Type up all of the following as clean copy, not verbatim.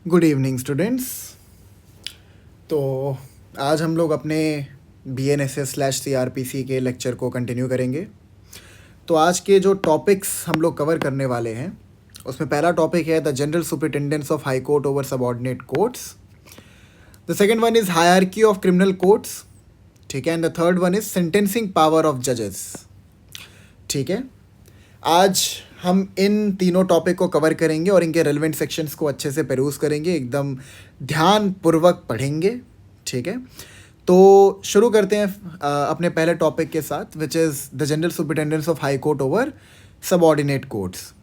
Good evening students. तो आज हम लोग अपने BNSS/CRPC के लेक्चर को कंटिन्यू करेंगे। तो आज के जो टॉपिक्स हम लोग कवर करने वाले हैं उसमें पहला टॉपिक है the general superintendence of high court over subordinate courts. The second one is hierarchy of criminal courts, ठीक है। And the third one is sentencing power of जजेस, ठीक है। आज हम इन तीनों टॉपिक को कवर करेंगे और इनके रेलिवेंट सेक्शंस को अच्छे से पेरूज करेंगे, एकदम ध्यानपूर्वक पढ़ेंगे, ठीक है। तो शुरू करते हैं अपने पहले टॉपिक के साथ, which is the general superintendence of high court over subordinate courts.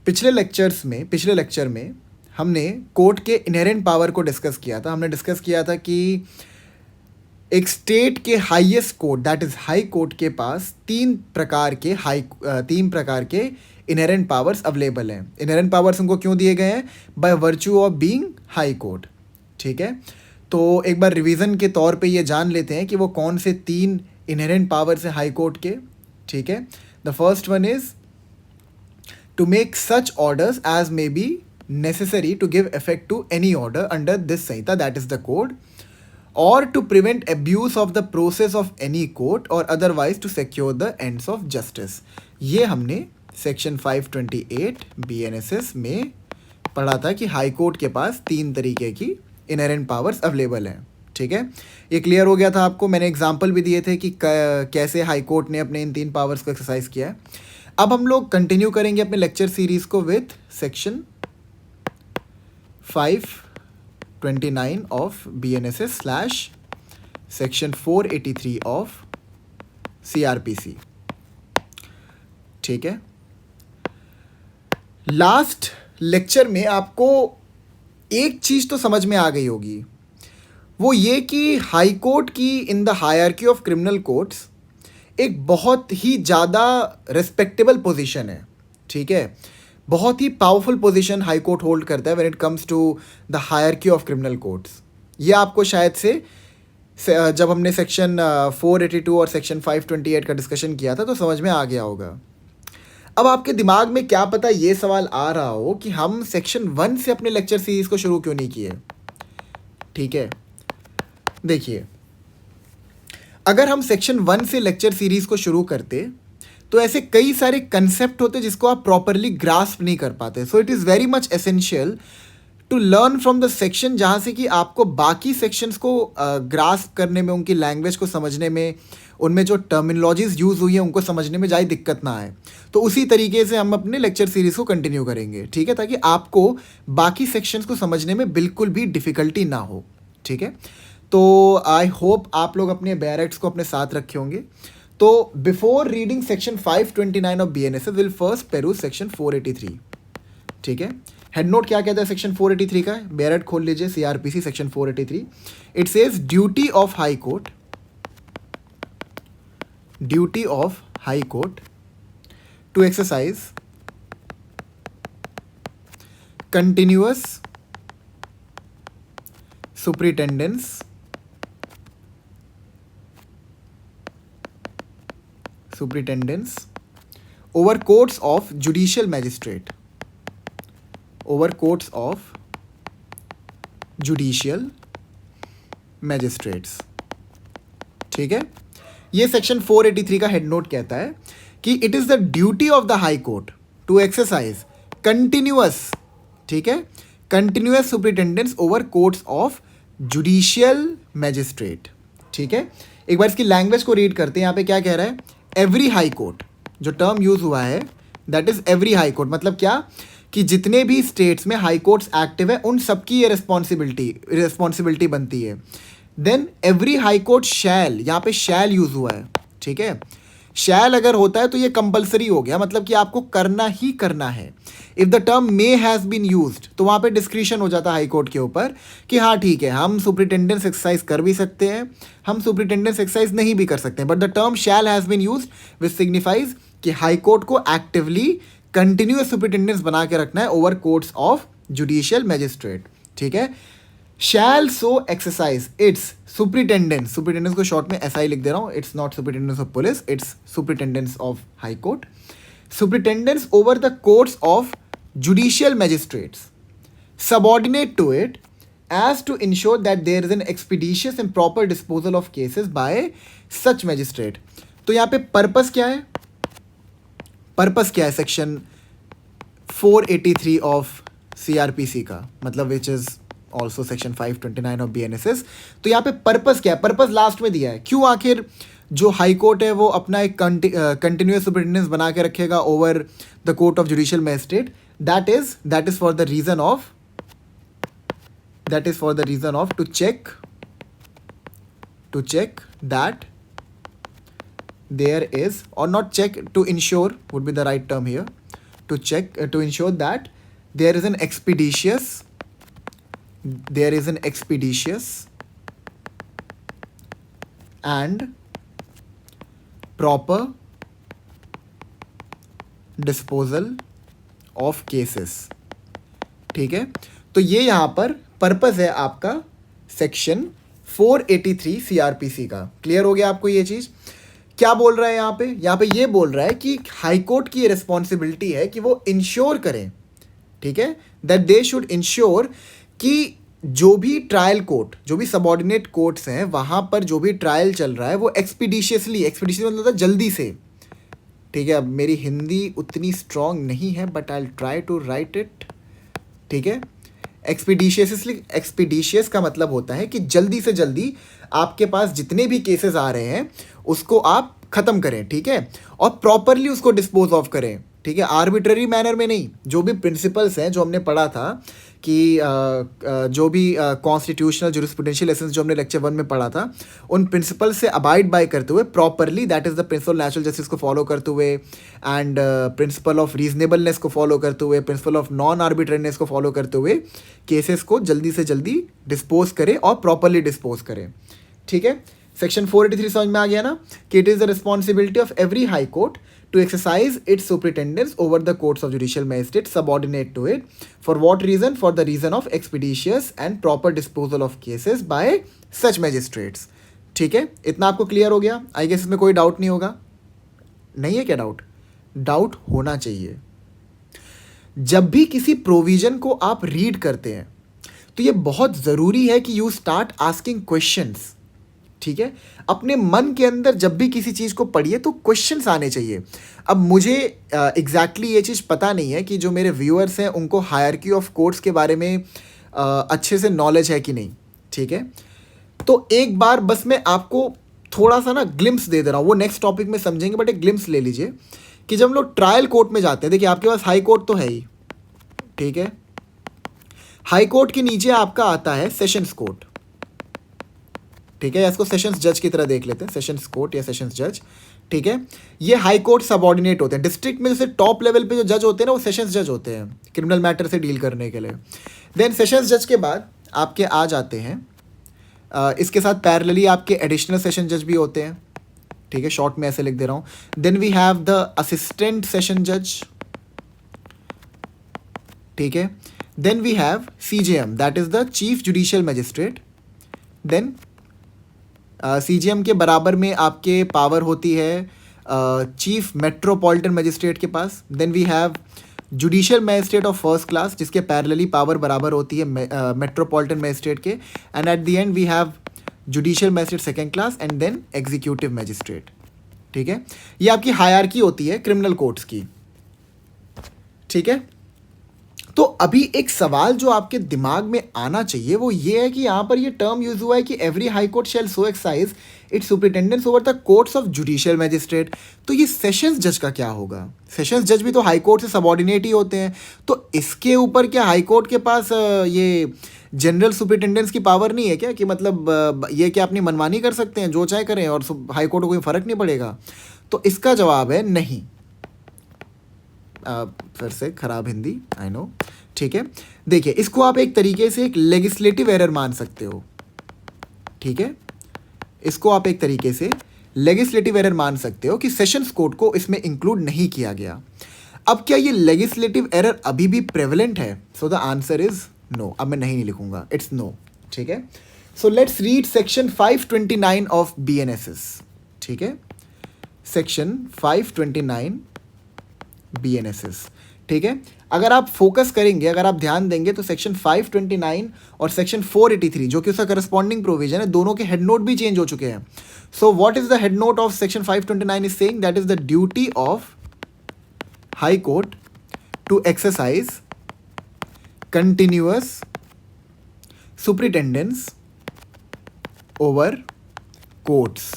पिछले लेक्चर में हमने कोर्ट के इनहेरेंट पावर को डिस्कस किया था। हमने डिस्कस किया था कि एक स्टेट के highest court that is high court के पास तीन प्रकार के इनहेरेंट पावर्स अवेलेबल हैं। इनहेरेंट पावर्स उनको क्यों दिए गए हैं? By virtue of being high court, ठीक है। तो एक बार रिवीजन के तौर पे ये जान लेते हैं कि वो कौन से तीन इनहेरेंट पावर्स हैं हाई कोर्ट के, ठीक है। The first one is to make such orders as may be necessary to give effect to any order under this Sanhita, that is the code, or to prevent abuse of the process of any court or otherwise to secure the ends of justice। ये हमने section 528 BNSS में पढ़ा था कि high court के पास तीन तरीके की इनहेरेंट पावर्स अवेलेबल हैं, ठीक है। ये क्लियर हो गया था आपको। मैंने एग्जांपल भी दिए थे कि कैसे हाई कोर्ट ने अपने इन तीन पावर्स को एक्सरसाइज किया है। अब हम लोग कंटिन्यू करेंगे अपने लेक्चर सीरीज को with section 529 of BNSS slash section 483 of CRPC, ठीक है। लास्ट लेक्चर में आपको एक चीज़ तो समझ में आ गई होगी, वो ये कि हाई कोर्ट की in the hierarchy of criminal courts एक बहुत ही ज़्यादा रिस्पेक्टेबल पोजीशन है, ठीक है। बहुत ही powerful position high court hold करता है when it comes to the hierarchy of criminal courts. ये आपको शायद से जब हमने सेक्शन 482 और सेक्शन 528 का डिस्कशन किया था तो समझ में आ गया होगा। अब आपके दिमाग में क्या पता ये सवाल आ रहा हो कि हम सेक्शन 1 से अपने लेक्चर सीरीज को शुरू क्यों नहीं किए, ठीक है। देखिए, अगर हम सेक्शन 1 से लेक्चर सीरीज को शुरू करते तो ऐसे कई सारे कंसेप्ट होते जिसको आप प्रॉपरली ग्रास्प नहीं कर पाते। So it is very much essential to learn from the section, जहाँ से कि आपको बाकी सेक्शंस को ग्रास्प करने में, उनकी लैंग्वेज को समझने में, उनमें जो टर्मिनोलॉजीज यूज़ हुई है उनको समझने में ज़्यादा दिक्कत ना आए। तो उसी तरीके से हम अपने लेक्चर सीरीज़ को कंटिन्यू करेंगे, ठीक है, ताकि आपको बाकी सेक्शंस को समझने में बिल्कुल भी डिफ़िकल्टी ना हो, ठीक है। तो आई होप आप लोग अपने बैरेक्ट्स को अपने साथ रखे होंगे। तो before reading section 529 of BNSS will first peruse section 483, ठीक है। हेड नोट क्या कहता है सेक्शन 483 का? बैरेट खोल लीजिए, CRPC section 483। It says duty of high court to exercise continuous superintendence over courts of judicial magistrate, ठीक है। ये सेक्शन 483 का हेड नोट कहता है कि it is the duty of the high court to exercise continuous, ठीक है, continuous superintendence over courts of judicial magistrate, ठीक है। एक बार इसकी लैंग्वेज को रीड करते हैं। यहाँ पे क्या कह रहा है? एवरी हाई कोर्ट, जो टर्म यूज हुआ है that is every high court, मतलब क्या कि जितने भी स्टेट्स में हाई कोर्ट्स एक्टिव है उन सबकी ये रिस्पॉन्सिबिलिटी बनती है। Then every high court shall, यहाँ पे शैल यूज हुआ है, ठीक है। शैल अगर होता है तो ये कंपलसरी हो गया, मतलब कि आपको करना ही करना है। If the term may has been used तो वहाँ पे डिस्क्रिशन हो जाता है हाई कोर्ट के ऊपर कि हाँ ठीक है, हम सुपरिटेंडेंस एक्सरसाइज कर भी सकते हैं, हम सुपरिटेंडेंस एक्सरसाइज नहीं भी कर सकते हैं। But the term shall has been used which signifies कि हाई कोर्ट को एक्टिवली कंटिन्यूअस सुपरिटेंडेंस बना के रखना है over courts of judicial magistrate, ठीक है। Shall so exercise its superintendence, superintendence को शॉर्ट में ऐसा ही लिख दे रहा हूँ, it's not superintendence of police, it's superintendence of high court, superintendence over the courts of judicial magistrates, subordinate to it as to ensure that there is an expeditious and proper disposal of cases by such magistrate. तो यहाँ पे purpose क्या है, purpose क्या है section 483 of CRPC का, मतलब which is also section 529 of BNSS. तो यहाँ पे पर्पस क्या है, पर्पस लास्ट में दिया है. क्यों आखिर जो हाई कोर्ट है वो अपना एक कंटिन्यूस सुपरिटेंडेंस बना के रखेगा over the court of judicial magistrate? That is for the reason of to check that there is, or not check, to ensure would be the right term here, to ensure that there is an expeditious and proper disposal of cases. ठीक है, तो ये यहाँ पर purpose है आपका section 483 CRPC का. Clear हो गया आपको ये चीज़? क्या बोल रहा है यहाँ पे ये बोल रहा है कि हाई कोर्ट की ये रिस्पॉन्सिबिलिटी है कि वो इंश्योर करें, ठीक है, दैट दे शुड इंश्योर कि जो भी ट्रायल कोर्ट, जो भी सबऑर्डिनेट कोर्ट्स हैं, वहाँ पर जो भी ट्रायल चल रहा है वो एक्सपीडिशियसली मतलब जल्दी से, ठीक है. अब मेरी हिंदी उतनी स्ट्रॉन्ग नहीं है but I will try to write it, ठीक है. एक्सपीडिशियस का मतलब होता है कि जल्दी से जल्दी आपके पास जितने भी केसेस आ रहे हैं उसको आप ख़त्म करें, ठीक है, और प्रॉपरली उसको डिस्पोज ऑफ करें, ठीक है, आर्बिट्ररी मैनर में नहीं. जो भी प्रिंसिपल्स हैं जो हमने पढ़ा था कि जो भी कॉन्स्टिट्यूशनल जुरिस्प्रूडेंशियल एसेंस जो हमने लेक्चर 1 में पढ़ा था, उन प्रिंसिपल से अबाइड बाय करते हुए properly, that is the principle natural justice को फॉलो करते हुए, एंड प्रिंसिपल ऑफ रीजनेबलनेस को फॉलो करते हुए, प्रिंसिपल ऑफ नॉन आर्बिट्रेरीनेस को फॉलो करते हुए केसेस को जल्दी से जल्दी डिस्पोज करें और प्रॉपरली डिस्पोज करें, ठीक है. सेक्शन 483 समझ में आ गया ना, कि it is the responsibility of every high court to exercise its superintendence over the courts of judicial magistrate subordinate to it. For what reason? For the reason of expeditious and proper disposal of cases by such magistrates. ठीक है, इतना आपको clear हो गया? I guess इसमें कोई doubt नहीं होगा. नहीं है क्या डाउट? डाउट होना चाहिए. जब भी किसी प्रोविजन को आप रीड करते हैं तो ये बहुत ज़रूरी है कि यू स्टार्ट आस्किंग क्वेश्चंस, ठीक है. अपने मन के अंदर जब भी किसी चीज़ को पढ़िए तो क्वेश्चंस आने चाहिए. अब मुझे एग्जैक्टली ये चीज़ पता नहीं है कि जो मेरे व्यूअर्स हैं उनको हायरार्की ऑफ कोर्ट्स के बारे में अच्छे से नॉलेज है कि नहीं, ठीक है. तो एक बार बस मैं आपको थोड़ा सा ना ग्लिम्स दे दे रहा हूँ, वो नेक्स्ट टॉपिक में समझेंगे, बट एक ग्लिम्स ले लीजिए कि जब हम लोग ट्रायल कोर्ट में जाते हैं, देखिए आपके पास हाई कोर्ट तो है ही, ठीक है. हाई कोर्ट के नीचे आपका आता है सेशंस कोर्ट, ठीक है, इसको सेशंस जज की तरह देख लेते हैं, सेशंस कोर्ट या सेशंस जज, ठीक है. ये हाई कोर्ट सबऑर्डिनेट होते हैं. डिस्ट्रिक्ट में जैसे टॉप लेवल पे जो जज होते हैं ना वो सेशंस जज होते हैं क्रिमिनल मैटर से डील करने के लिए. देन सेशंस जज के बाद आपके आ जाते हैं, इसके साथ पैरेलली आपके एडिशनल सेशन जज भी होते हैं, ठीक है, शॉर्ट में ऐसे लिख दे रहा हूँ. Then we have the assistant session जज, ठीक है. Then we have CJM, that is the chief judicial magistrate. Then CJM के बराबर में आपके पावर होती है चीफ मेट्रोपॉलिटन मजिस्ट्रेट के पास. Then we have judicial magistrate of first class, जिसके पैरेलली पावर बराबर होती है मेट्रोपॉलिटन मजिस्ट्रेट के. And at the end we have judicial magistrate second class and then executive magistrate, ठीक है. ये आपकी हायरार्की होती है क्रिमिनल कोर्ट्स की, ठीक है. तो अभी एक सवाल जो आपके दिमाग में आना चाहिए वो ये है कि यहाँ पर ये टर्म यूज हुआ है कि every high court shell so excise it's superintendence over the courts of judicial magistrate. तो ये सेशंस जज का क्या होगा? सेशंस जज भी तो हाई कोर्ट से सबऑर्डिनेट ही होते हैं, तो इसके ऊपर क्या हाई कोर्ट के पास ये जनरल सुपरिटेंडेंस की पावर नहीं है क्या, कि मतलब ये क्या अपनी मनमानी कर सकते हैं, जो चाहे करें और हाई कोर्ट को कोई फ़र्क नहीं पड़ेगा? तो इसका जवाब है नहीं. फिर से खराब हिंदी, आई नो, ठीक है. देखिए, इसको आप एक तरीके से एक लेजिस्लेटिव एरर मान सकते हो, ठीक है. इसको आप एक तरीके से लेजिस्लेटिव एरर मान सकते हो कि सेशंस कोर्ट को इसमें इंक्लूड नहीं किया गया. अब क्या ये लेजिस्लेटिव एरर अभी भी प्रेवलेंट है? So the answer is no. अब मैं नहीं लिखूंगा, इट्स नो, ठीक है. So let's read section 529 of BNSS, ठीक है. सेक्शन 529 BNSS ठीक है। अगर आप फोकस करेंगे, अगर आप ध्यान देंगे तो सेक्शन 529 और सेक्शन 483 जो कि उसका करस्पॉन्डिंग प्रोविजन है, दोनों के हेड नोट भी चेंज हो चुके हैं। So what is the head note of section 529 is saying that is the duty of high court to exercise continuous superintendence over courts.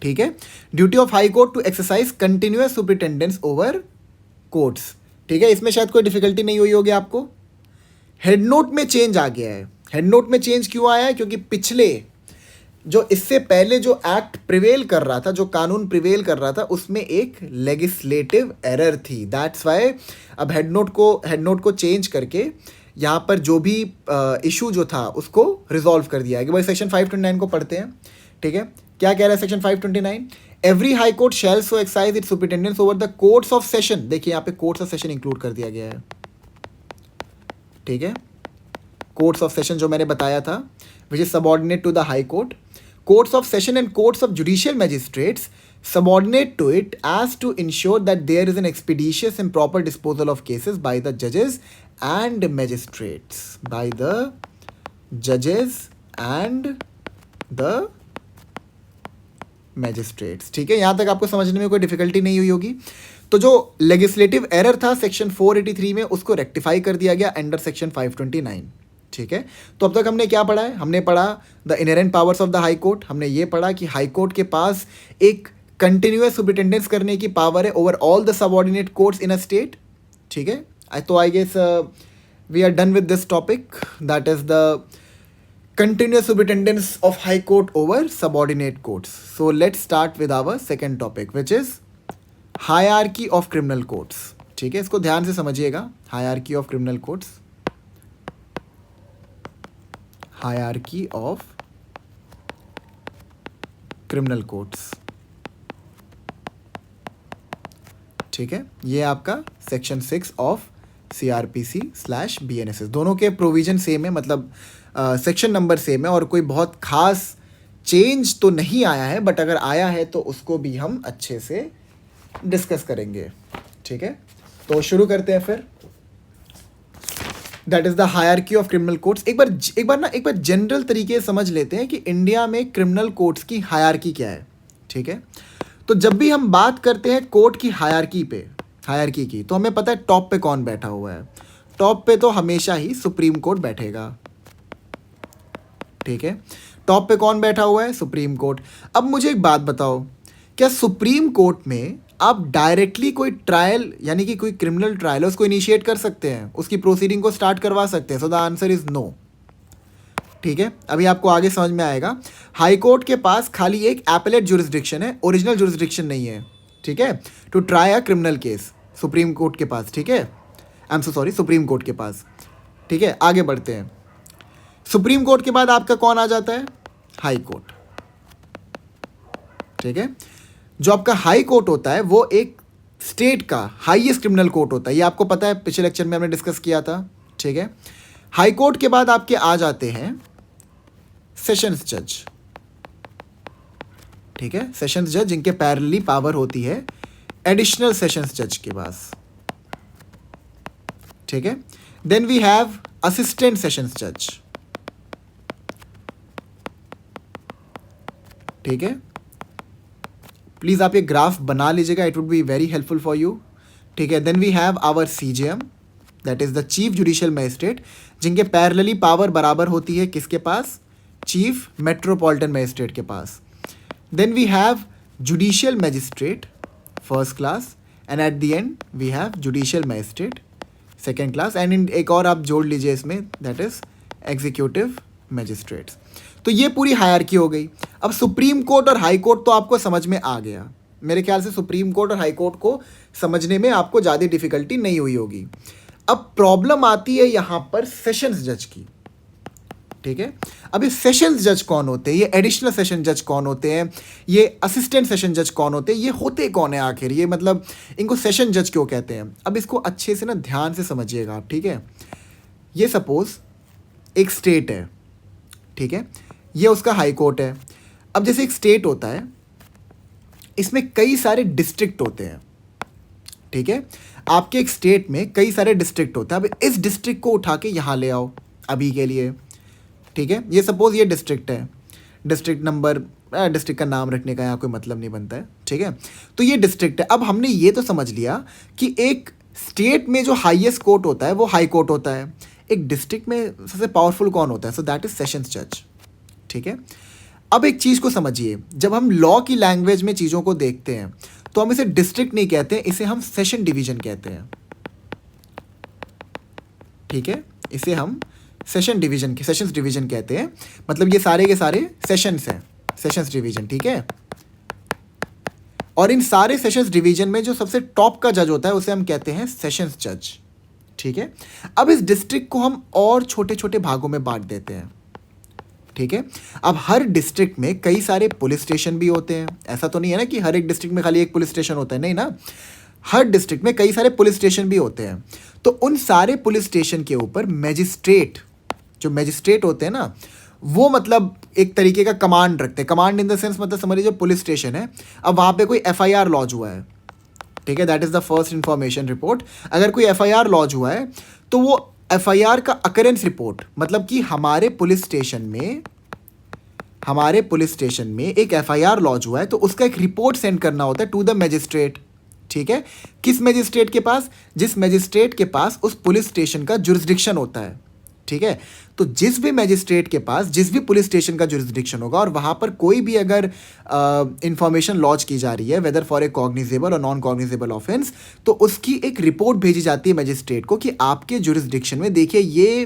ठीक है, duty of high court to exercise continuous superintendence over courts. ठीक है, इसमें शायद कोई difficulty नहीं हुई होगी आपको। हेड नोट में चेंज आ गया है। हेड नोट में चेंज क्यों आया है? क्योंकि पिछले जो इससे पहले जो एक्ट प्रिवेल कर रहा था, जो कानून प्रिवेल कर रहा था, उसमें एक लेजिस्लेटिव एरर थी। दैट्स वाई अब हेड नोट को चेंज करके यहाँ पर जो भी इशू जो था उसको रिजॉल्व कर दिया है। कि भाई सेक्शन 529 को पढ़ते हैं। ठीक है, क्या कह रहा है section 529? Every high court shell so excise it's superintendence over the courts of session. देखिए यहाँ पे कोर्ट्स ऑफ सेशन इंक्लूड कर दिया गया है। ठीक है, कोर्ट्स ऑफ सेशन जो मैंने बताया था, which is subordinate to the high court. Courts of session and courts of judicial magistrates subordinate to it as to ensure that there is an expeditious and proper disposal of cases by the judges and magistrates. By the judges and the magistrates. ठीक है, यहाँ तक आपको समझने में कोई difficulty नहीं हुई होगी। तो जो लेजिस्लेटिव एरर था सेक्शन 483 में, उसको रेक्टिफाई कर दिया गया अंडर सेक्शन 529। ठीक है, तो अब तक हमने क्या पढ़ा है? हमने पढ़ा the inherent powers of the high court. हमने ये पढ़ा कि हाई कोर्ट के पास एक कंटिन्यूअस सुपरिटेंडेंस करने की पावर है over all the subordinate courts in a state. ठीक है, तो I guess we are done with this topic, that is the continuous superintendence of high court over subordinate courts. So let's start with our second topic, which is hierarchy of criminal courts. ठीक है, इसको ध्यान से समझिएगा। hierarchy of criminal courts, hierarchy of criminal courts। ठीक है, ये आपका सेक्शन 6 ऑफ CRPC/BNSS, दोनों के प्रोविजन सेम है, मतलब सेक्शन नंबर सेम है और कोई बहुत खास चेंज तो नहीं आया है, बट अगर आया है तो उसको भी हम अच्छे से डिस्कस करेंगे। ठीक है, तो शुरू करते हैं फिर। That is the hierarchy of criminal courts. एक बार जनरल तरीके से समझ लेते हैं कि इंडिया में क्रिमिनल कोर्ट्स की हायरार्की क्या है। ठीक है, तो जब भी हम बात करते हैं कोर्ट की हायरार्की की, तो हमें पता है टॉप पे कौन बैठा हुआ है। टॉप पे तो हमेशा ही सुप्रीम कोर्ट बैठेगा। ठीक है, टॉप पे कौन बैठा हुआ है? Supreme court. अब मुझे एक बात बताओ, क्या सुप्रीम कोर्ट में आप डायरेक्टली कोई ट्रायल, यानी कि कोई क्रिमिनल ट्रायल है, उसको इनिशिएट कर सकते हैं, उसकी प्रोसीडिंग को स्टार्ट करवा सकते हैं? So the answer is no. ठीक है, अभी आपको आगे समझ में आएगा। हाई कोर्ट के पास खाली एक एपेलेट जुरिस्डिक्शन है, ओरिजिनल जुरिस्डिक्शन नहीं है। ठीक है, to try a criminal case Supreme Court के पास। ठीक है, I am so sorry, Supreme Court के पास। ठीक है, आगे बढ़ते हैं। सुप्रीम कोर्ट के बाद आपका कौन आ जाता है? High court. ठीक है, जो आपका हाई कोर्ट होता है वो एक स्टेट का हाईएस्ट क्रिमिनल कोर्ट होता है, ये आपको पता है, पिछले लेक्चर में हमने डिस्कस किया था। ठीक है, हाई कोर्ट के बाद आपके आ जाते हैं सेशंस जज। ठीक है, सेशंस जज जिनके पैरेलली पावर होती है एडिशनल सेशंस जज के पास। ठीक है, then we have assistant sessions जज। ठीक है, प्लीज आप ये ग्राफ बना लीजिएगा, it would be very helpful for you. ठीक है, then we have our CJM, that is the chief judicial magistrate, जिनके पैरेलली पावर बराबर होती है किसके पास? चीफ मेट्रोपॉलिटन मजिस्ट्रेट के पास। Then we have judicial magistrate first class, and at the end we have judicial magistrate second class, and एक और आप जोड़ लीजिए इसमें, दैट इज एग्जीक्यूटिव मजिस्ट्रेट्स। तो ये पूरी हायरार्की हो गई। अब सुप्रीम कोर्ट और हाई कोर्ट तो आपको समझ में आ गया। मेरे ख्याल से सुप्रीम कोर्ट और हाई कोर्ट को समझने में आपको ज़्यादा डिफिकल्टी नहीं हुई होगी। अब प्रॉब्लम आती है यहाँ पर सेशंस जज की। ठीक है, अब ये सेशंस जज कौन होते हैं? ये एडिशनल सेशन जज कौन होते हैं? ये असिस्टेंट सेशन जज कौन होते हैं? ये होते कौन है आखिर? ये मतलब इनको सेशन जज क्यों कहते हैं? अब इसको अच्छे से ना ध्यान से समझिएगा आप। ठीक है, ये सपोज एक स्टेट है। ठीक है, ये उसका हाई कोर्ट है। अब जैसे एक स्टेट होता है, इसमें कई सारे डिस्ट्रिक्ट होते हैं। ठीक है, आपके एक स्टेट में कई सारे डिस्ट्रिक्ट होते हैं, अब इस डिस्ट्रिक्ट को उठा के यहाँ ले आओ अभी के लिए, ठीक है। ये सपोज ये डिस्ट्रिक्ट है, डिस्ट्रिक्ट नंबर, डिस्ट्रिक्ट का नाम रखने का यहाँ कोई मतलब नहीं बनता है, ठीक है। तो ये डिस्ट्रिक्ट है। अब हमने ये तो समझ लिया कि एक स्टेट में जो हाईएस्ट कोर्ट होता है वो हाई कोर्ट होता है, एक डिस्ट्रिक्ट में सबसे पावरफुल कौन होता है, सो दैट इज सेशंस जज, ठीक है। अब एक चीज़ को समझिए, जब हम लॉ की लैंग्वेज में चीज़ों को देखते हैं तो हम इसे डिस्ट्रिक्ट नहीं कहते, इसे हम सेशन डिवीजन कहते हैं, ठीक है। इसे हम सेशंस डिवीजन कहते हैं, मतलब ये सारे के सारे सेशंस हैं, सेशंस डिवीजन, ठीक है। और इन सारे सेशंस डिवीजन में जो सबसे टॉप का जज होता है उसे हम कहते हैं सेशंस जज, ठीक है। अब इस डिस्ट्रिक्ट को हम और छोटे छोटे भागों में बांट देते हैं, ठीक है। अब हर डिस्ट्रिक्ट में कई सारे पुलिस स्टेशन भी होते हैं, ऐसा तो नहीं है ना कि हर एक डिस्ट्रिक्ट में खाली एक पुलिस स्टेशन होता है, नहीं ना, हर डिस्ट्रिक्ट में कई सारे पुलिस स्टेशन भी होते हैं। तो उन सारे पुलिस स्टेशन के ऊपर मैजिस्ट्रेट, जो मैजिस्ट्रेट होते हैं ना, वो मतलब एक तरीके का कमांड रखते हैं। कमांड इन द सेंस मतलब समझिए जो पुलिस स्टेशन है, अब वहाँ पे कोई एफआईआर लॉन्च हुआ है, ठीक है, that is the first information report. अगर कोई एफआईआर लॉन्च हुआ है तो वो एफआईआर का अकरेंस रिपोर्ट, मतलब कि हमारे पुलिस स्टेशन में एक एफआईआर लॉन्च हुआ है तो उसका एक रिपोर्ट सेंड करना होता है टू द मैजिस्ट्रेट, ठीक है। किस मैजिस्ट्रेट के पास, जिस मैजिस्ट्रेट के पास उस पुलिस स्टेशन का जुरिस्डिक्शन होता है, ठीक है। तो जिस भी मैजिस्ट्रेट के पास जिस भी पुलिस स्टेशन का जुरिस्डिक्शन होगा और वहाँ पर कोई भी अगर इंफॉर्मेशन लॉन्च की जा रही है, वेदर फॉर ए कॉग्निजेबल और नॉन कॉग्निजेबल ऑफेंस, तो उसकी एक रिपोर्ट भेजी जाती है मैजिस्ट्रेट को कि आपके जुरिस्डिक्शन में देखिए ये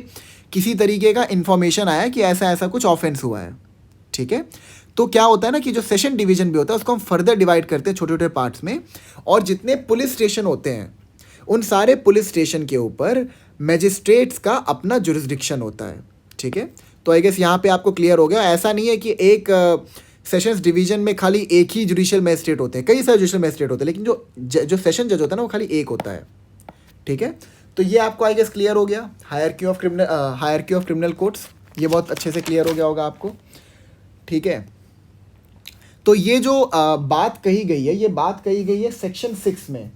किसी तरीके का इंफॉर्मेशन आया कि ऐसा ऐसा कुछ ऑफेंस हुआ है, ठीक है। तो क्या होता है ना कि जो सेशन डिवीजन भी होता है उसको हम फर्दर डिवाइड करते हैं छोटे छोटे पार्ट्स में, और जितने पुलिस स्टेशन होते हैं उन सारे पुलिस स्टेशन के ऊपर मैजिस्ट्रेट्स का अपना जुरिस्डिक्शन होता है, ठीक है। तो आई गेस यहाँ पे आपको क्लियर हो गया। ऐसा नहीं है कि एक सेशंस डिवीजन में खाली एक ही जुडिशियल मैजिस्ट्रेट होते हैं, कई सारे जुडिशियल मैजिस्ट्रेट होते हैं, लेकिन जो सेशन जज होता है ना वो खाली एक होता है, ठीक है। तो ये आपको आई गेस क्लियर हो गया, हायरार्की ऑफ क्रिमिनल कोर्ट्स, ये बहुत अच्छे से क्लियर हो गया होगा आपको, ठीक है। तो ये जो बात कही गई है, ये बात कही गई है सेक्शन 6 में।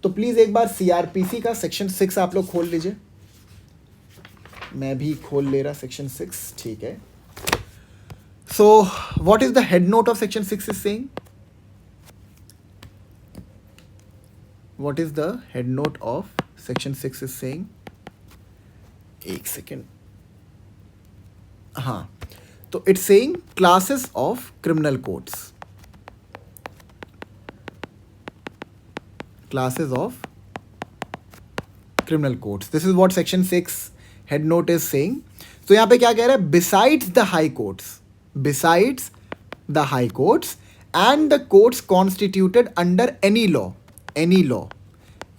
तो प्लीज़ एक बार सीआरपीसी का सेक्शन 6 आप लोग खोल लीजिए, मैं भी खोल ले रहा सेक्शन 6, ठीक है। सो what is the head note of section 6 is saying, what is the head note of section 6 is saying, एक सेकेंड, हाँ, तो it's saying classes of criminal codes, classes of criminal courts. This is what section 6 head note is saying. तो यहाँ पे क्या कह रहा है, besides the high courts and the courts constituted under any law.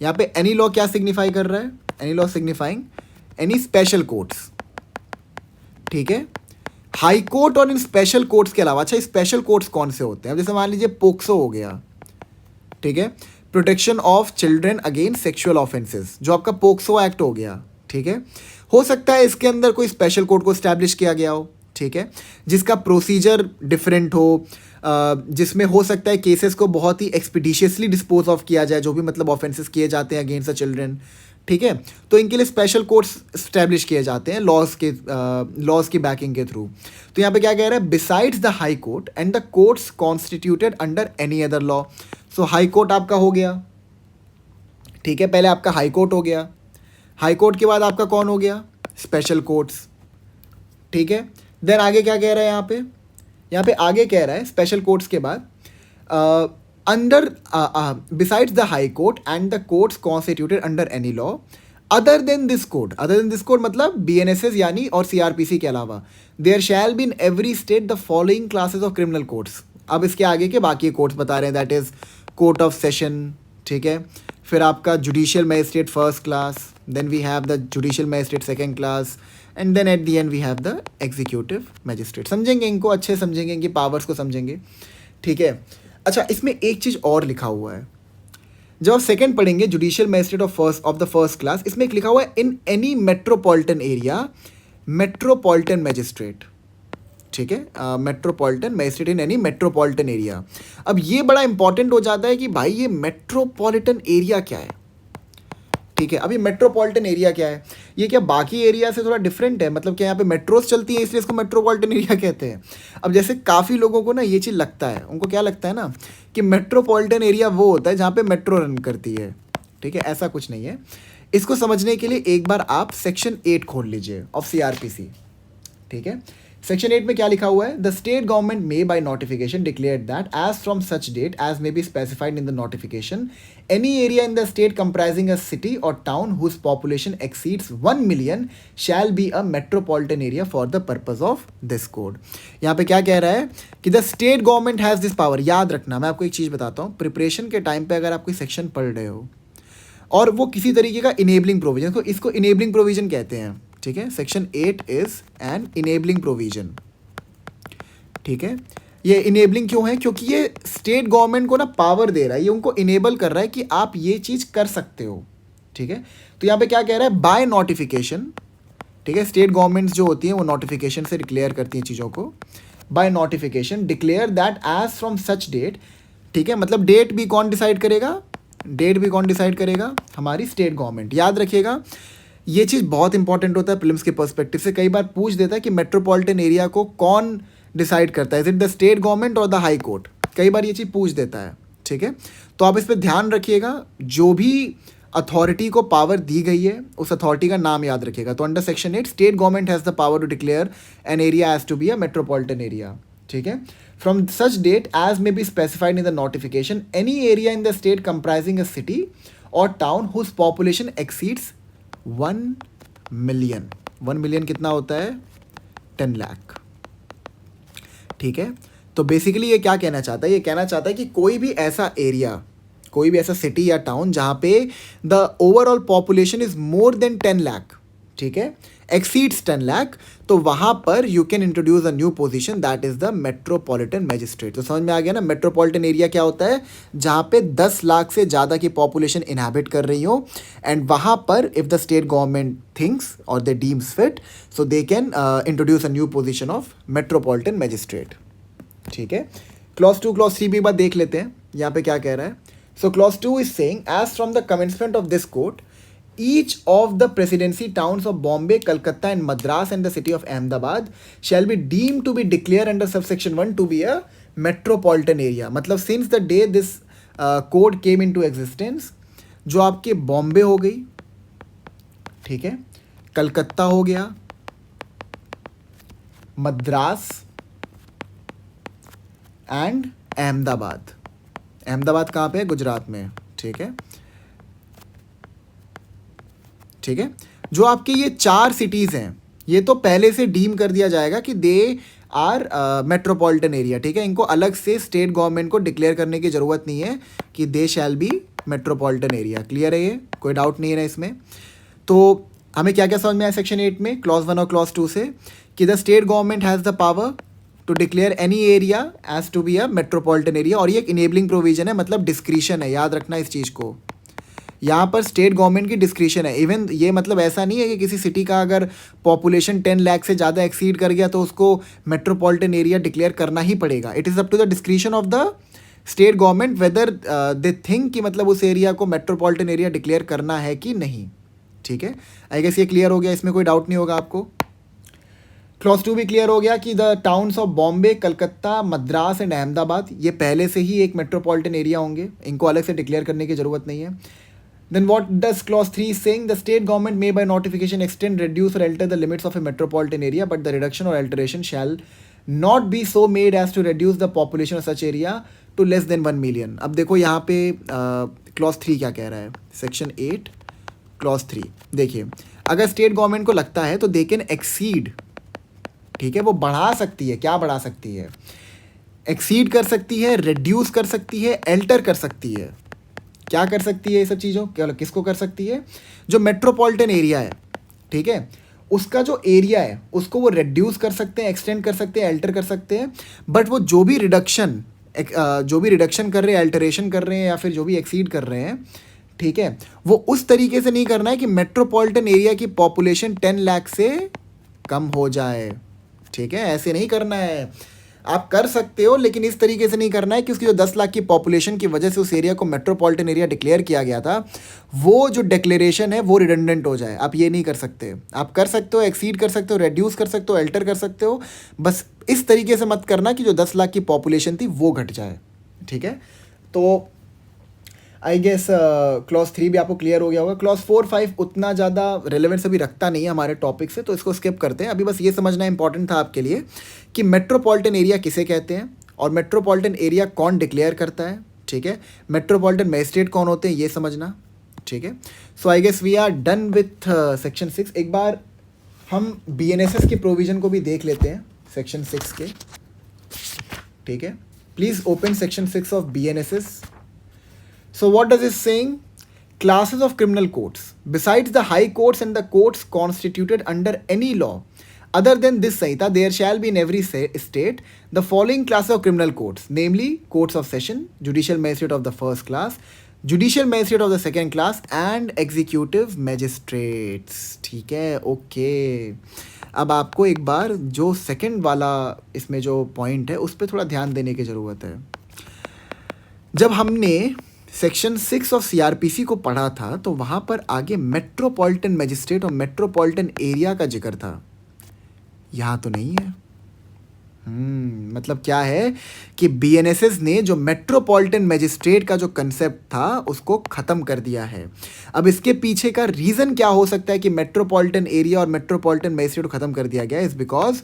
यहाँ पे any law क्या signify कर रहा है, any law signifying any special courts, ठीक है। हाई कोर्ट और इन स्पेशल कोर्ट्स के अलावा, अच्छा स्पेशल कोर्ट्स कौन से होते हैं, जैसे मान लीजिए पोक्सो हो गया, ठीक है, protection of children against sexual offences, जो आपका पोक्सो एक्ट हो गया, ठीक है। हो सकता है इसके अंदर कोई स्पेशल कोर्ट को स्टैब्लिश किया गया हो, ठीक है, जिसका प्रोसीजर डिफरेंट हो, जिसमें हो सकता है केसेस को बहुत ही एक्सपीडिशियसली डिस्पोज ऑफ किया जाए, जो भी मतलब ऑफेंसेस किए जाते हैं अगेंस्ट द चिल्ड्रन, ठीक है। तो इनके लिए स्पेशल कोर्ट्स स्टैब्लिश किए जाते हैं लॉज की बैकिंग के थ्रू। तो यहाँ पे क्या कह रहा है, besides the high court and the courts constituted under any other law. So high court आपका हो गया, ठीक है, पहले आपका हाई कोर्ट हो गया, हाई कोर्ट के बाद आपका कौन हो गया, स्पेशल कोर्ट्स, ठीक है। देन आगे क्या कह रहा है यहाँ पे आगे कह रहा है स्पेशल कोर्ट्स के बाद under besides the high court and the courts constituted under any law other than this code मतलब BNSS यानी और CRPC के अलावा, there shall be in every state the following classes of criminal courts. अब इसके आगे के बाकी कोर्ट्स बता रहे हैं, that is court of session, ठीक है, फिर आपका judicial magistrate first class, then we have the judicial magistrate second class, and then at the end we have the executive magistrate. समझेंगे इनको, अच्छे समझेंगे, इनकी पावर्स को समझेंगे, ठीक है। अच्छा, इसमें एक चीज़ और लिखा हुआ है, जब आप सेकंड पढ़ेंगे judicial magistrate of the first class, इसमें एक लिखा हुआ है in any metropolitan area metropolitan magistrate, ठीक है, metropolitan magistrate in any metropolitan area. अब ये बड़ा इंपॉर्टेंट हो जाता है कि भाई ये मेट्रोपॉलिटन एरिया क्या है। ठीक है। अभी मेट्रोपॉलिटन एरिया क्या है, ये क्या बाकी एरिया से थोड़ा डिफरेंट है, मतलब क्या यहाँ पे मेट्रोस चलती है इसलिए इसको मेट्रोपॉलिटन एरिया कहते हैं। अब जैसे काफ़ी लोगों को ना ये चीज़ लगता है, उनको क्या लगता है ना कि मेट्रोपॉलिटन एरिया वो होता है जहाँ पे मेट्रो रन करती है, ठीक है, ऐसा कुछ नहीं है। इसको समझने के लिए एक बार आप सेक्शन 8 खोल लीजिए ऑफ CRPC, ठीक है। सेक्शन 8 में क्या लिखा हुआ है, the state government may by notification declare that as from such date as may be specified in the notification any area in the state comprising a city or town whose population exceeds 1 million shall be a metropolitan area for the purpose of this code. यहाँ पे क्या कह रहा है कि the state government has this power. याद रखना, मैं आपको एक चीज़ बताता हूँ, प्रिपरेशन के टाइम पे अगर आप कोई सेक्शन पढ़ रहे हो और वो किसी तरीके का इनेबलिंग प्रोविजन, इसको इनेबलिंग प्रोविजन कहते हैं, ठीक है। Section 8 is an enabling provision, ठीक है। ये इनेबलिंग क्यों है, क्योंकि ये स्टेट गवर्नमेंट को ना पावर दे रहा है, ये उनको इनेबल कर रहा है कि आप ये चीज़ कर सकते हो, ठीक है। तो यहाँ पे क्या कह रहा है, बाय नोटिफिकेशन, ठीक है। स्टेट गवर्नमेंट्स जो होती हैं वो नोटिफिकेशन से डिक्लेयर करती हैं चीज़ों को। By notification declare that as from such date, ठीक है, मतलब डेट भी कौन डिसाइड करेगा, डेट भी कौन डिसाइड करेगा, हमारी स्टेट गवर्नमेंट। याद रखिएगा ये चीज़ बहुत इंपॉर्टेंट होता है प्रीलिम्स के पर्सपेक्टिव से, कई बार पूछ देता है कि मेट्रोपॉलिटन एरिया को कौन डिसाइड करता है, is it the state government और द हाई कोर्ट, कई बार ये चीज़ पूछ देता है, ठीक है। तो आप इस पर ध्यान रखिएगा, जो भी अथॉरिटी को पावर दी गई है उस अथॉरिटी का नाम याद रखिएगा। तो under section 8 state government has the power to declare an area as to be a metropolitan area, ठीक है। From such date as may be specified in the notification any area in the state comprising a city or town whose population exceeds 1 million. 1 million कितना होता है, 10 लाख, ठीक है। तो basically ये क्या कहना चाहता है, ये कहना चाहता है कि कोई भी ऐसा एरिया, कोई भी ऐसा सिटी या टाउन जहाँ पे the overall population is more than 10 lakh, ठीक है, एक्सीड्स 10 लाख, तो वहाँ पर you can introduce a new position that is the metropolitan magistrate. तो समझ में आ गया ना, मेट्रोपॉलिटन एरिया क्या होता है, जहाँ पे 10 लाख से ज़्यादा की पॉपुलेशन इनहैबिट कर रही हो, एंड वहाँ पर if the state government thinks or they deems fit so they can introduce a new position of metropolitan magistrate, ठीक है। क्लॉज 2 क्लॉज 3 भी एक बार देख लेते हैं, यहाँ पे क्या कह रहा है। So clause 2 is saying as from the commencement of this court each of the presidency towns of Bombay, Calcutta and Madras and the city of Ahmedabad shall be deemed to be declared under subsection 1 to be a metropolitan area। मतलब since the day this code came into existence, जो आपके बॉम्बे हो गई, ठीक है, कलकत्ता हो गया, Madras and Ahmedabad. Ahmedabad कहाँ पे है, गुजरात में, ठीक है, ठीक है। जो आपके ये 4 सिटीज़ हैं ये तो पहले से डीम कर दिया जाएगा कि दे आर मेट्रोपॉलिटन एरिया, ठीक है। इनको अलग से स्टेट गवर्नमेंट को डिक्लेयर करने की ज़रूरत नहीं है कि they shall be metropolitan area. Clear है, ये कोई डाउट नहीं है ना इसमें। तो हमें क्या क्या समझ में आया सेक्शन 8 में, क्लॉज 1 और क्लॉज 2 से, कि the state government has the power to declare any area as to be a metropolitan area, और ये एक इनेबलिंग प्रोविजन है, मतलब डिस्क्रिशन है, याद रखना इस चीज़ को। यहाँ पर स्टेट गवर्नमेंट की डिस्क्रिशन है। इवन ये मतलब ऐसा नहीं है कि किसी सिटी का अगर पॉपुलेशन 10 लाख से ज़्यादा एक्सीड कर गया तो उसको मेट्रोपॉलिटन एरिया डिक्लेयर करना ही पड़ेगा। It is up to the discretion of the state government whether they think कि मतलब उस एरिया को मेट्रोपॉलिटन एरिया डिक्लेयर करना है कि नहीं, ठीक है। आई गेस ये क्लियर हो गया, इसमें कोई डाउट नहीं होगा आपको। क्लॉज 2 भी क्लियर हो गया कि the towns of Bombay, Calcutta, Madras and Ahmedabad ये पहले से ही एक मेट्रोपॉलिटन एरिया होंगे, इनको अलग से डिक्लेयर करने की ज़रूरत नहीं है। Then what does clause 3 is saying? The state government may by notification extend, reduce or alter the limits of a metropolitan area, but the reduction or alteration shall not be so made as to reduce the population of such area to less than 1 million। अब देखो यहाँ पे clause 3 क्या कह रहा है, section 8 clause 3 देखिए, अगर स्टेट गवर्नमेंट को लगता है तो दे कैन एक्सीड, ठीक है, वो बढ़ा सकती है, क्या बढ़ा सकती है, एक्सीड कर सकती है, रिड्यूस कर सकती है, एल्टर कर सकती है। क्या कर सकती है ये सब चीज़ों, क्या किसको कर सकती है, जो मेट्रोपॉलिटन एरिया है, ठीक है, उसका जो एरिया है उसको वो रिड्यूस कर सकते हैं, एक्सटेंड कर सकते हैं, एल्टर कर सकते हैं, बट वो जो भी रिडक्शन कर रहे हैं, एल्टरेशन कर रहे हैं या फिर जो भी एक्सीड कर रहे हैं, ठीक है, वो उस तरीके से नहीं करना है कि मेट्रोपॉलिटन एरिया की पॉपुलेशन 10 लाख से कम हो जाए, ठीक है, ऐसे नहीं करना है। आप कर सकते हो, लेकिन इस तरीके से नहीं करना है कि उसकी जो 10 लाख की पॉपुलेशन की वजह से उस एरिया को मेट्रोपॉलिटन एरिया डिक्लेयर किया गया था, वो जो डिक्लेरेशन है वो रिडंडेंट हो जाए। आप ये नहीं कर सकते। आप कर सकते हो, एक्सीड कर सकते हो, रेड्यूस कर सकते हो, अल्टर कर सकते हो, बस इस तरीके से मत करना कि जो 10 लाख की पॉपुलेशन थी वो घट जाए, ठीक है। तो आई गेस क्लॉज 3 भी आपको क्लियर हो गया होगा। क्लॉज 4 5 उतना ज़्यादा रेलेवेंस अभी रखता नहीं है हमारे टॉपिक से, तो इसको स्किप करते हैं। अभी बस ये समझना इंपॉर्टेंट था आपके लिए कि मेट्रोपॉलिटन एरिया किसे कहते हैं और मेट्रोपॉलिटन एरिया कौन डिक्लेयर करता है, ठीक है। मेट्रोपॉलिटन मजिस्ट्रेट कौन होते हैं ये समझना, ठीक है। So I guess we are done with section 6। एक बार हम BNSS के प्रोविज़न को भी देख लेते हैं, सेक्शन 6 के, ठीक है। Please open section 6 of BNSS. So what does it saying? Classes of criminal courts. Besides the high courts and the courts constituted under any law other than this Sanhita, there shall be in every state the following classes of criminal courts, namely courts of session, judicial magistrate of the first class, judicial magistrate of the second class, and executive magistrates. ठीक है, okay. अब आपको एक बार जो second वाला इसमें जो point है उस पर थोड़ा ध्यान देने की ज़रूरत है। जब हमने सेक्शन 6 ऑफ CRPC को पढ़ा था तो वहाँ पर आगे मेट्रोपॉलिटन मजिस्ट्रेट और मेट्रोपॉलिटन एरिया का जिक्र था, यहाँ तो नहीं है। मतलब क्या है कि BNSS ने जो मेट्रोपॉलिटन मजिस्ट्रेट का जो कंसेप्ट था उसको ख़त्म कर दिया है। अब इसके पीछे का रीज़न क्या हो सकता है कि मेट्रोपॉलिटन एरिया और मेट्रोपॉलिटन मजिस्ट्रेट को ख़त्म कर दिया गया है? इज़ बिकॉज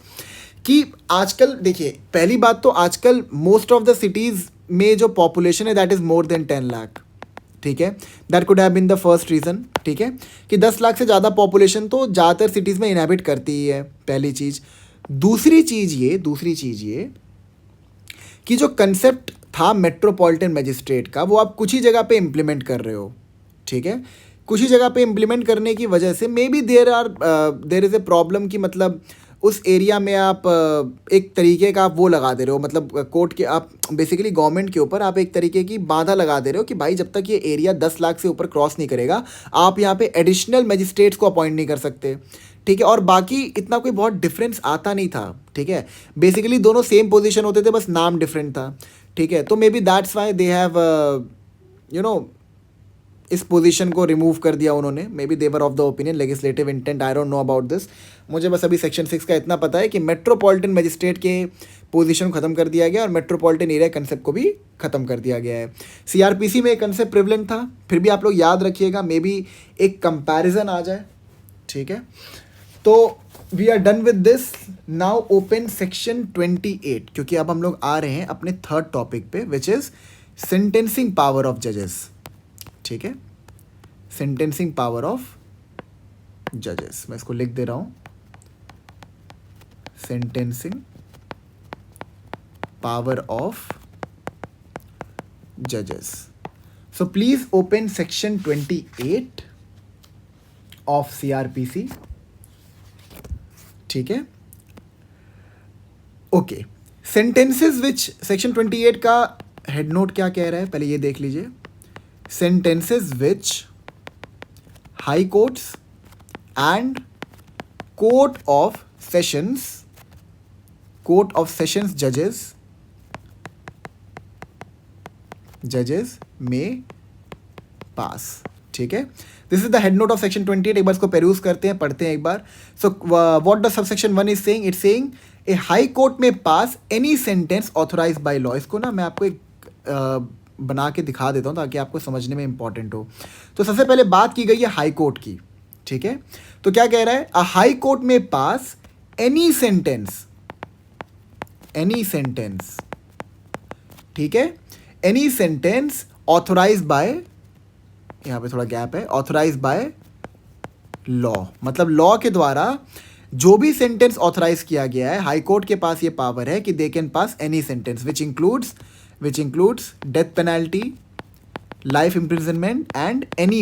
कि आजकल देखिए, पहली बात तो आजकल मोस्ट ऑफ द सिटीज़ में जो पॉपुलेशन है that is more than 10 lakh, ठीक है। That could have been the first reason, ठीक है, कि 10 लाख से ज़्यादा पॉपुलेशन तो ज़्यादातर सिटीज़ में इनहैबिट करती ही है, पहली चीज़। दूसरी चीज़ ये कि जो कंसेप्ट था मेट्रोपॉलिटन मजिस्ट्रेट का वो आप कुछ ही जगह पे इम्प्लीमेंट कर रहे हो, ठीक है। कुछ ही जगह पे इम्प्लीमेंट करने की वजह से may be there is a problem कि मतलब उस एरिया में आप एक तरीके का आप वो लगा दे रहे हो, मतलब कोर्ट के आप बेसिकली गवर्नमेंट के ऊपर आप एक तरीके की बाधा लगा दे रहे हो कि भाई जब तक ये एरिया 10 लाख से ऊपर क्रॉस नहीं करेगा आप यहाँ पे एडिशनल मजिस्ट्रेट्स को अपॉइंट नहीं कर सकते, ठीक है। और बाकी इतना कोई बहुत डिफरेंस आता नहीं था, ठीक है। बेसिकली दोनों सेम पोजीशन होते थे, बस नाम डिफरेंट था, ठीक है। तो may be that's why they have इस पोजीशन को रिमूव कर दिया उन्होंने। May be they were of the opinion legislative intent, I don't know about this. मुझे बस अभी सेक्शन 6 का इतना पता है कि मेट्रोपॉलिटन मजिस्ट्रेट के पोजीशन को ख़त्म कर दिया गया और मेट्रोपॉलिटन एरिया कंसेप्ट को भी ख़त्म कर दिया गया है। CRPC में एक कंसेप्ट प्रिवलेंट था, फिर भी आप लोग याद रखिएगा, मे बी एक कंपैरिजन आ जाए, ठीक है। तो we are done with this. Now open section 28, क्योंकि अब हम लोग आ रहे हैं अपने थर्ड टॉपिक पे, which is sentencing power of जजेस, ठीक है। सेंटेंसिंग पावर ऑफ जजेस, मैं इसको लिख दे रहा हूं, सेंटेंसिंग पावर ऑफ जजेस। So please open section 28 of CRPC, ठीक है। ओके, सेंटेंसेस विच, सेक्शन 28 का हेड नोट क्या कह रहा है पहले ये देख लीजिए। Sentences which high courts and court of sessions judges may pass, ठीक है। This is the head note of section 28। एक बार इसको पेरूज करते हैं, पढ़ते हैं एक बार। So what the subsection 1 is saying? It's saying a high court may pass any sentence authorise by law. इसको ना मैं आपको एक बना के दिखा देता हूँ ताकि आपको समझने में इंपॉर्टेंट हो। तो सबसे पहले बात की गई है हाई कोर्ट की, ठीक है। तो क्या कह रहा है? A high court may pass any sentence, ठीक है, एनी सेंटेंस ऑथोराइज बाय, यहां पे थोड़ा गैप है, ऑथोराइज बाय लॉ, मतलब लॉ के द्वारा जो भी सेंटेंस ऑथोराइज किया गया है, हाई कोर्ट के पास ये पावर है कि दे can pass any sentence which includes death penalty, life imprisonment and any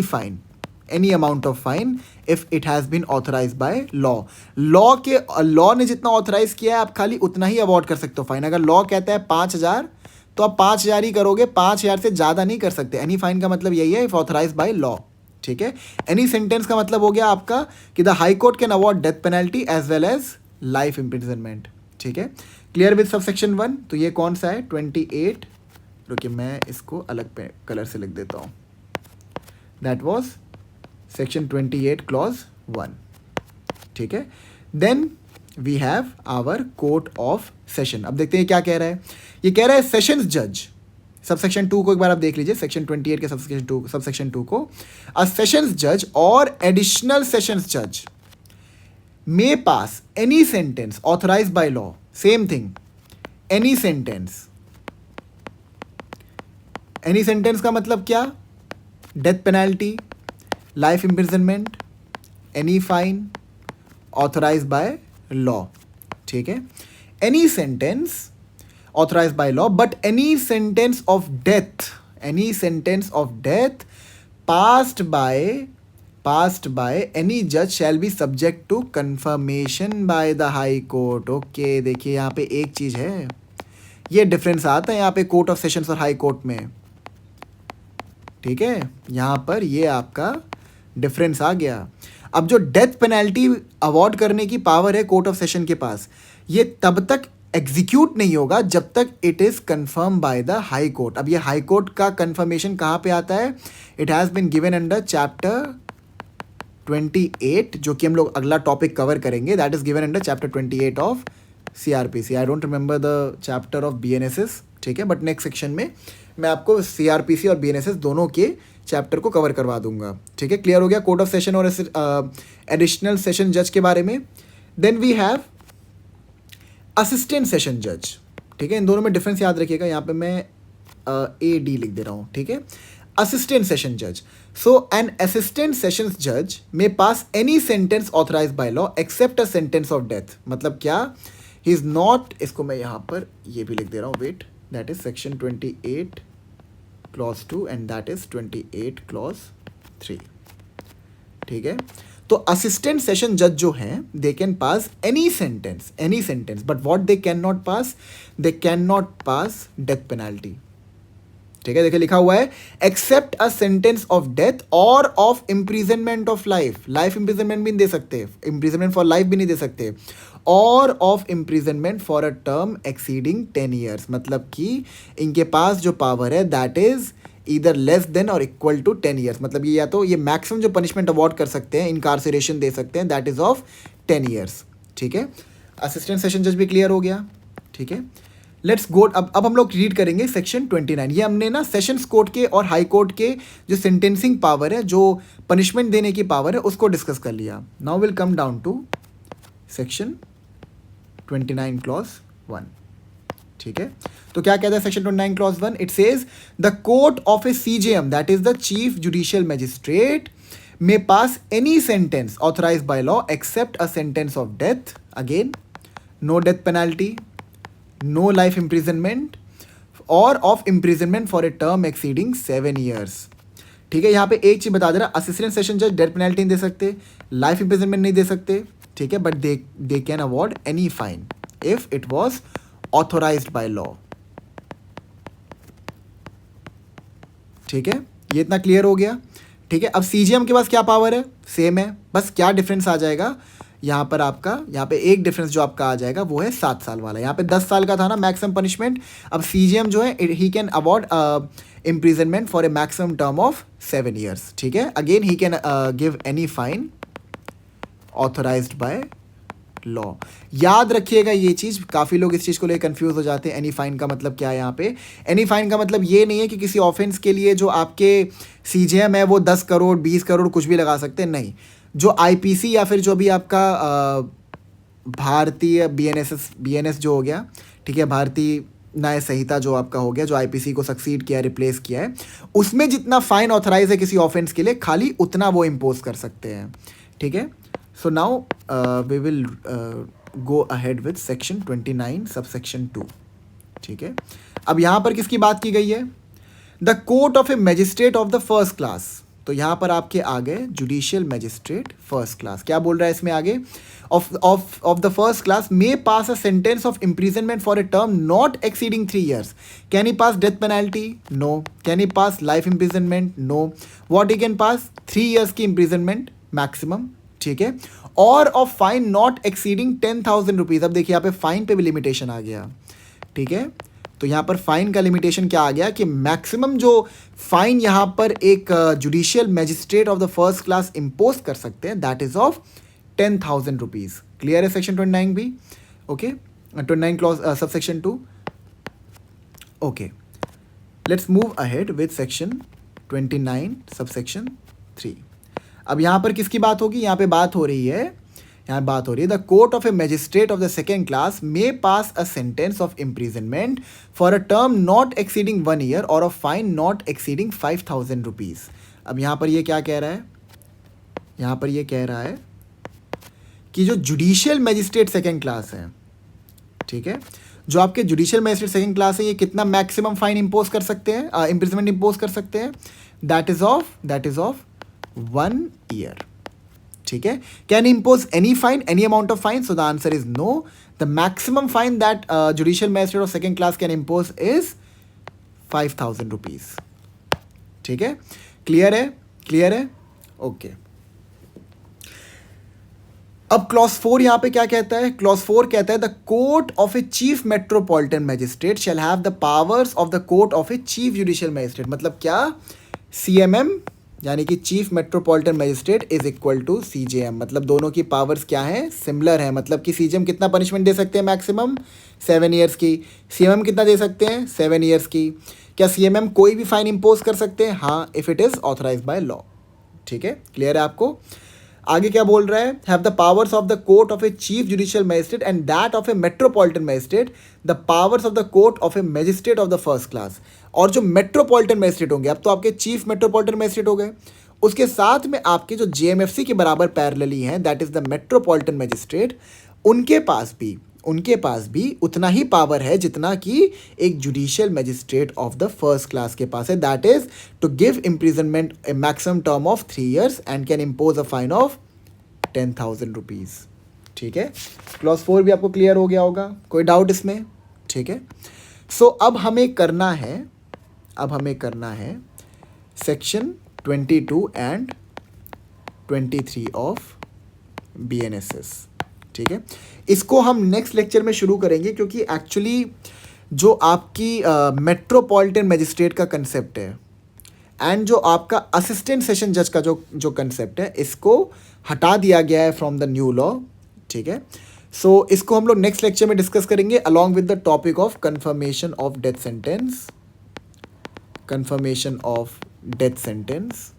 amount of fine if it has been authorized by law. Law ने जितना ऑथराइज किया है आप खाली उतना ही अवॉर्ड कर सकते हो फाइन। अगर लॉ कहता है 5,000 तो आप 5,000 ही करोगे, 5,000 से ज़्यादा नहीं कर सकते। एनी फाइन का मतलब यही है, इफ ऑथराइज बाय लॉ, ठीक है। एनी सेंटेंस का मतलब हो गया आपका कि the high court can award death penalty as well as life imprisonment, ठीक है। Clear with subsection 1? तो ये कौन सा है? 28, रुकिए मैं इसको अलग पे कलर से लिख देता हूँ. That was section 28 clause 1. ठीक है. Then we have our court of session. अब देखते हैं क्या कह रहा है. ये कह रहा है सेशंस जज, सबसेक्शन 2 को एक बार आप देख लीजिए, सेक्शन 28 के सबसेक्शन 2 को. अ सेशंस जज और एडिशनल सेशंस जज may pass any sentence authorized by law. Same thing. Any sentence. Any sentence का मतलब क्या? Death penalty, life imprisonment, any fine authorized by law. ठीक है. Any sentence authorized by law, but any sentence of death passed by any judge shall be subject to confirmation by the high court. Okay, देखिए यहाँ पे एक चीज़ है, ये difference आता है यहाँ पे कोर्ट ऑफ सेशंस और हाई कोर्ट में. ठीक है, यहाँ पर ये आपका डिफरेंस आ गया. अब जो डेथ पेनल्टी अवॉर्ड करने की पावर है कोर्ट ऑफ सेशन के पास, ये तब तक एग्जीक्यूट नहीं होगा जब तक it is confirm by the high court. अब ये हाई कोर्ट का कन्फर्मेशन कहाँ पे आता है? It has been given under chapter 28, जो कि हम लोग अगला टॉपिक कवर करेंगे. That is given under chapter 28 of CRPC. I don't remember the chapter of BNSS. ठीक है, बट नेक्स्ट सेक्शन में मैं आपको CRPC और BNSS दोनों के चैप्टर को कवर करवा दूंगा. ठीक है, क्लियर हो गया कोर्ट ऑफ सेशन और एडिशनल सेशन जज के बारे में. Then we have assistant session जज. ठीक है, इन दोनों में डिफरेंस याद रखिएगा. यहाँ पे मैं AD लिख दे रहा हूँ. ठीक है, assistant session judge. So an assistant sessions judge may pass any sentence authorized by law except a sentence of death. मतलब क्या? He is not, इसको मैं यहाँ पर ये भी लिख दे रहा हूँ, wait, that is section 28 clause 2 and that is 28 clause 3. ठीक है, तो असिस्टेंट सेशन जज जो हैं they can pass any sentence but what they can not pass, they can not pass death penalty. ठीक है, देखिए लिखा हुआ है except a sentence of death or of imprisonment of life. Life imprisonment भी नहीं दे सकते, इम्प्रिजनमेंट फॉर लाइफ भी नहीं दे सकते, और of imprisonment for a term exceeding 10 years. मतलब कि इनके पास जो पावर है that is either less than और इक्वल टू 10 years. मतलब ये या तो ये मैक्सिमम जो पनिशमेंट अवॉर्ड कर सकते हैं, इनकार्सरेशन दे सकते हैं, दैट इज ऑफ 10 years. ठीक है, असिस्टेंट सेशन जज भी क्लियर हो गया. ठीक है, लेट्स गो. अब हम लोग रीड करेंगे सेक्शन 29. ये हमने ना सेशंस कोर्ट के और हाई कोर्ट के जो सेंटेंसिंग पावर है, जो पनिशमेंट देने की पावर है, उसको डिस्कस कर लिया. Now will come down to section 29 clause 1. ठीक है, तो क्या कहता है section 29 clause 1? It says the court of a CJM, that is the chief judicial magistrate, may pass any sentence authorized by law except a sentence of death. Again, no death penalty, no life imprisonment or of imprisonment for a term exceeding 7 years. ठीक है, यहाँ पे एक चीज बता दे रहा, assistant session जज death penalty नहीं दे सकते, लाइफ इम्प्रिजनमेंट नहीं दे सकते. ठीक है, but they can award any fine if it was authorised by law. ठीक है, ये इतना क्लियर हो गया. ठीक है, अब CJM के पास क्या पावर है? सेम है, बस क्या डिफरेंस आ जाएगा यहाँ पर आपका, यहाँ पे एक डिफरेंस जो आपका आ जाएगा वो है 7 साल वाला. यहाँ पे 10 साल का था ना मैक्सिमम पनिशमेंट. अब CJM जो है he can award imprisonment for a maximum term of 7 years. ठीक है, again he can give any fine authorised by law. याद रखिएगा ये चीज़, काफ़ी लोग इस चीज़ को लेकर कंफ्यूज हो जाते हैं. एनी फाइन का मतलब क्या है? यहाँ पे एनी फाइन का मतलब ये नहीं है कि किसी ऑफेंस के लिए जो आपके CJM है वो 10 करोड़ 20 करोड़ कुछ भी लगा सकते हैं. नहीं, जो IPC या फिर जो भी आपका भारतीय BNS जो हो गया, ठीक है, भारतीय न्याय संहिता जो आपका हो गया, जो IPC को सक्सीड किया, रिप्लेस किया है, उसमें जितना फाइन ऑथराइज है किसी ऑफेंस के लिए, खाली उतना वो इम्पोज कर सकते हैं. ठीक है, so now we will go ahead with section 29 subsection 2. ठीक है, अब यहाँ पर किसकी बात की गई है? The court of a magistrate of the first class. तो यहाँ पर आपके आगे जुडिशियल मैजिस्ट्रेट फर्स्ट क्लास क्या बोल रहा है इसमें आगे? Of the first class may pass a sentence of imprisonment for a term not exceeding 3 years. Can he pass death penalty? No. Can he pass life imprisonment? No. What he can pass? 3 years की imprisonment maximum ठीक है, और of fine not exceeding 10,000 rupees. अब देखिए यहाँ पे fine पे भी लिमिटेशन आ गया, ठीक है। तो यहाँ पर फाइन का लिमिटेशन क्या आ गया कि मैक्सिमम जो फाइन यहाँ पर एक judicial magistrate of the first class impose कर सकते हैं that is of 10,000 rupees. Clear है सेक्शन 29 भी? Okay, 29 clause subsection 2। Okay, let's move ahead with section 29 subsection 3। अब यहाँ पर किसकी बात होगी? यहाँ पे बात हो रही है, यहाँ बात हो रही है the court of a magistrate of the second class may pass a sentence of imprisonment for a term not exceeding 1 year or a fine not exceeding 5,000 rupees. अब यहाँ पर ये क्या कह रहा है? यहाँ पर ये कह रहा है कि जो जुडिशियल मैजिस्ट्रेट सेकेंड क्लास है, ठीक है, जो आपके जुडिशियल मैजिस्ट्रेट सेकेंड क्लास है, ये कितना मैक्सिमम फाइन इंपोज कर सकते हैं, इम्प्रिजनमेंट इंपोज कर सकते हैं? दैट इज ऑफ 1 ईयर, ठीक है। Can impose any fine, any amount of fine? So the answer is no. The maximum fine that judicial magistrate of second class can impose is 5,000 rupees, ठीक है। Clear है? Clear है? Okay. अब clause 4 यहां पे क्या कहता है? क्लॉज 4 कहता है the court of a chief metropolitan magistrate shall have the powers of the court of a chief judicial magistrate. मतलब क्या? CMM यानी कि chief metropolitan magistrate is equal to CJM। मतलब दोनों की पावर्स क्या है? सिमिलर है। मतलब कि CJM कितना पनिशमेंट दे सकते हैं? मैक्सिमम 7 ईयर्स की। CMM कितना दे सकते हैं? 7 ईयर्स की। क्या CMM कोई भी फाइन इंपोज कर सकते हैं? हाँ, if it is authorise by law, ठीक है। क्लियर है आपको? आगे क्या बोल रहा है? Have the powers of the court of a chief judicial magistrate and that of A metropolitan magistrate the powers of the court of a magistrate of the first class. और जो मेट्रोपॉलिटन मैजिस्ट्रेट होंगे, अब तो आपके chief metropolitan magistrate हो गए, उसके साथ में आपके जो JMFC के बराबर पैरेलली हैं that is the metropolitan magistrate, उनके पास भी उतना ही पावर है जितना कि एक judicial magistrate of the first class के पास है। That is to give imprisonment a maximum term of 3 years and can impose a fine of 10,000 rupees, ठीक है। क्लॉज 4 भी आपको क्लियर हो गया होगा, कोई डाउट इसमें? ठीक है। सो अब हमें करना है सेक्शन 22 एंड 23 ऑफ BNSS, ठीक है। इसको हम नेक्स्ट लेक्चर में शुरू करेंगे क्योंकि एक्चुअली जो आपकी मेट्रोपॉलिटन मैजिस्ट्रेट का कंसेप्ट है एंड जो आपका असिस्टेंट सेशन जज का जो कंसेप्ट है, इसको हटा दिया गया है फ्रॉम द न्यू लॉ, ठीक है। सो इसको हम लोग नेक्स्ट लेक्चर में डिस्कस करेंगे along with the topic of confirmation of death sentence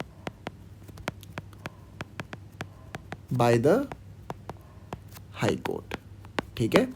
by the high court, ठीक है।